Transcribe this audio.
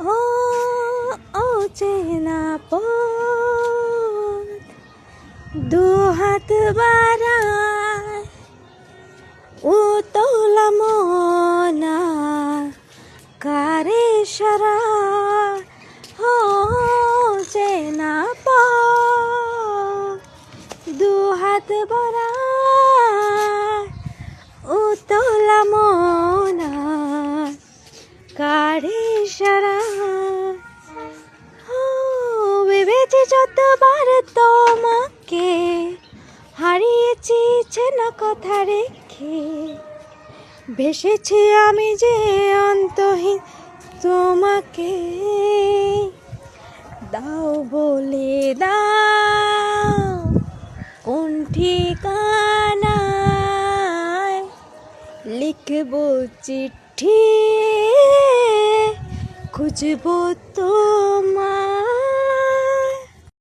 ও ও চেনা পথ দু হাত বাড়ায় উতলা মনা কারে সারা ও চেনা পথ দু হাত বাড়ায় উতলা মনা কারে সারা ভেবেছি যতবার তোমাকে হারিয়েছি চেনা কথা রেখে ভেসেছি আমি যে অন্তহীন তোমাকে দাও বলে দাও কোন ঠিকানায় লিখব চিঠি খুঁজব তো